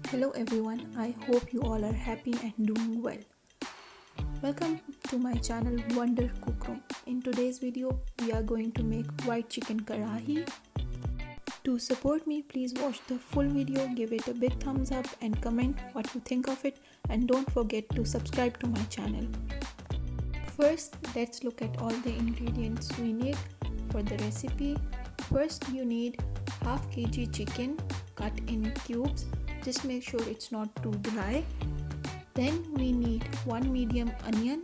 Hello everyone, I hope you all are happy and doing well. Welcome to my channel Wonder Cookroom. In today's video, we are going to make white chicken karahi. To support me, please watch the full video, give it a big thumbs up and comment what you think of it, and don't forget to subscribe to my channel. First, let's look at all the ingredients we need for the recipe. First, you need half kg chicken cut in cubes. Just make sure it's not too dry. Then we need one medium onion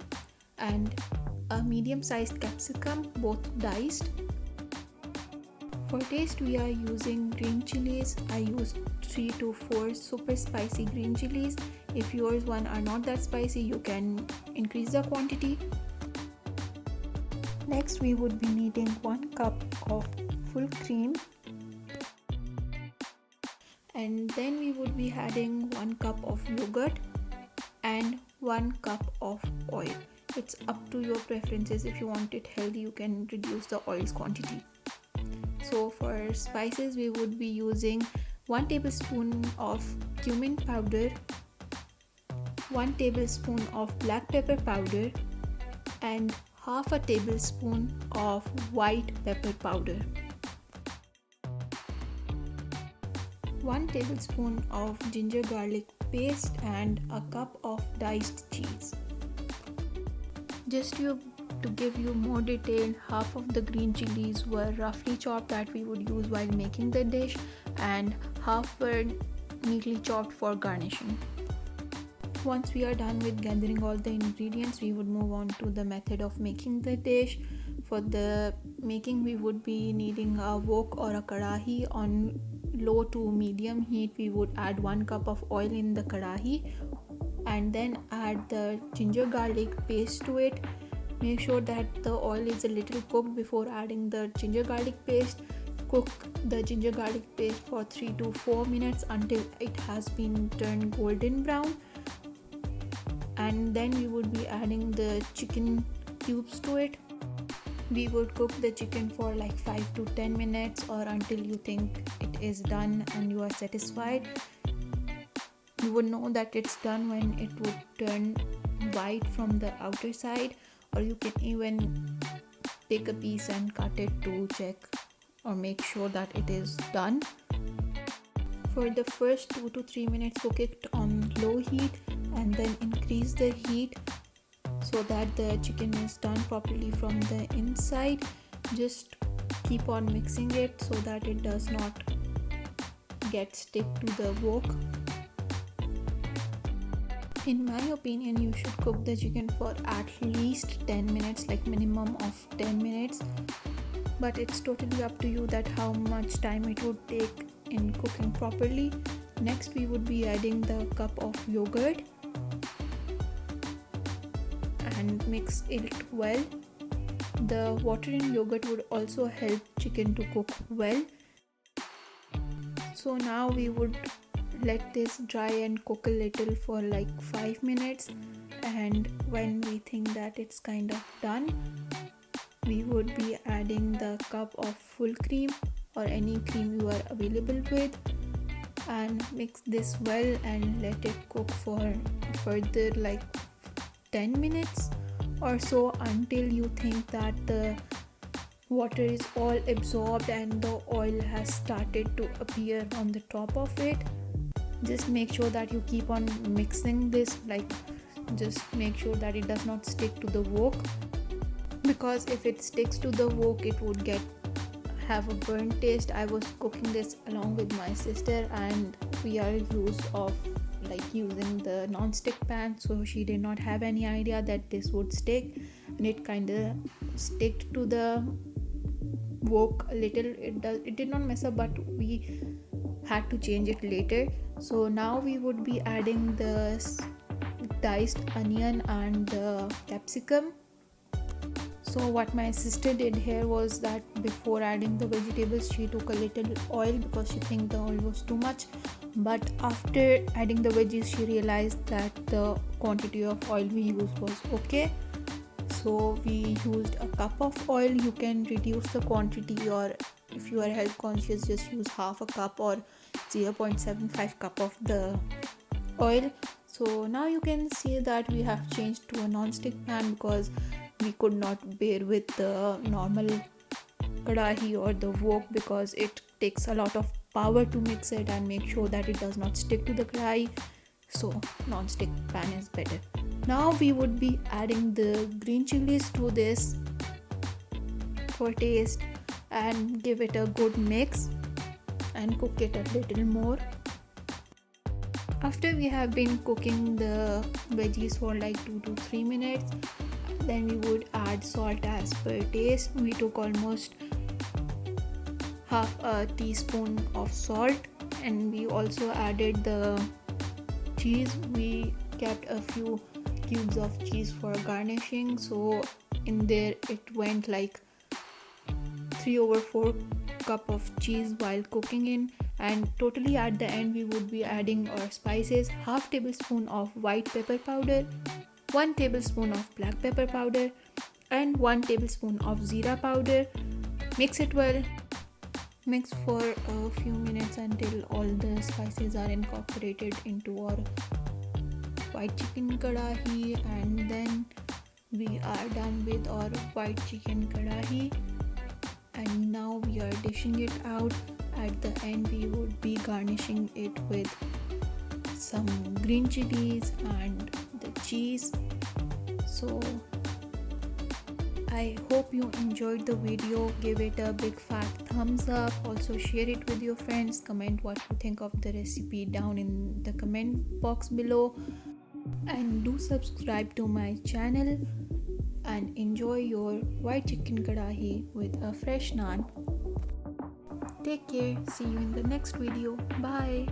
and a medium sized capsicum, both diced. For taste, we are using green chilies. I use 3 to 4 super spicy green chilies. If yours one are not that spicy, you can increase the quantity. Next, we would be needing 1 cup of full cream. And then we would be adding 1 cup of yogurt and 1 cup of oil. It's up to your preferences. If you want it healthy, you can reduce the oil's quantity. So for spices, we would be using 1 tablespoon of cumin powder, 1 tablespoon of black pepper powder, and half a tablespoon of white pepper powder. 1 tablespoon of ginger garlic paste and a cup of diced cheese. Just to give you more detail, half of the green chilies were roughly chopped that we would use while making the dish, and half were neatly chopped for garnishing. Once we are done with gathering all the ingredients, we would move on to the method of making the dish. For the making, we would be needing a wok or a karahi. On low to medium heat, we would add 1 cup of oil in the karahi and then add the ginger garlic paste to it. Make sure that the oil is a little cooked before adding the ginger garlic paste. Cook the ginger garlic paste for 3 to 4 minutes until it has been turned golden brown, and then we would be adding the chicken cubes to it. We would cook the chicken for like 5 to 10 minutes or until you think it is done and you are satisfied. You would know that it's done when it would turn white from the outer side, or you can even take a piece and cut it to check or make sure that it is done. For the first 2 to 3 minutes, cook it on low heat and then increase the heat so that the chicken is done properly from the inside. Just keep on mixing it so that it does not get stick to the wok. In my opinion, you should cook the chicken for at least 10 minutes, like minimum of 10 minutes. But it's totally up to you that how much time it would take in cooking properly. Next, we would be adding the cup of yogurt and mix it well. The water in yogurt would also help chicken to cook well. So now we would let this dry and cook a little for like 5 minutes, and when we think that it's kind of done, we would be adding the cup of full cream or any cream you are available with, and mix this well and let it cook for further like 10 minutes or so until you think that the water is all absorbed and the oil has started to appear on the top of it. Just make sure that you keep on mixing this, like just make sure that it does not stick to the wok, because if it sticks to the wok it would have a burnt taste. I was cooking this along with my sister and we are using the non-stick pan, so she did not have any idea that this would stick, and it kind of sticked to the wok a little. It did not mess up, but we had to change it later. So now we would be adding the diced onion and the capsicum. So what my sister did here was that before adding the vegetables, she took a little oil because she think the oil was too much, but after adding the veggies she realized that the quantity of oil we used was okay. So we used a cup of oil. You can reduce the quantity or if you are health conscious, just use half a cup or 0.75 cup of the oil. So now you can see that we have changed to a non-stick pan because we could not bear with the normal Karahi or the wok, because it takes a lot of power to mix it and make sure that it does not stick to the Karahi. So non-stick pan is better. Now we would be adding the green chilies to this for taste and give it a good mix and cook it a little more. After we have been cooking the veggies for like 2 to 3 minutes, then we would add salt as per taste. We took almost half a teaspoon of salt, and we also added the cheese. We kept a few cubes of cheese for garnishing, so in there it went like 3/4 cup of cheese while cooking in. And totally at the end we would be adding our spices: half tablespoon of white pepper powder, 1 tablespoon of black pepper powder, and 1 tablespoon of jeera powder. Mix it well. Mix for a few minutes until all the spices are incorporated into our white chicken karahi, and then we are done with our white chicken karahi. And now we are dishing it out. At the end we would be garnishing it with some green chilies and the cheese. So I hope you enjoyed the video. Give it a big fat thumbs up. Also share it with your friends. Comment what you think of the recipe down in the comment box below. And do subscribe to my channel and enjoy your white chicken karahi with a fresh naan. Take care. See you in the next video. Bye.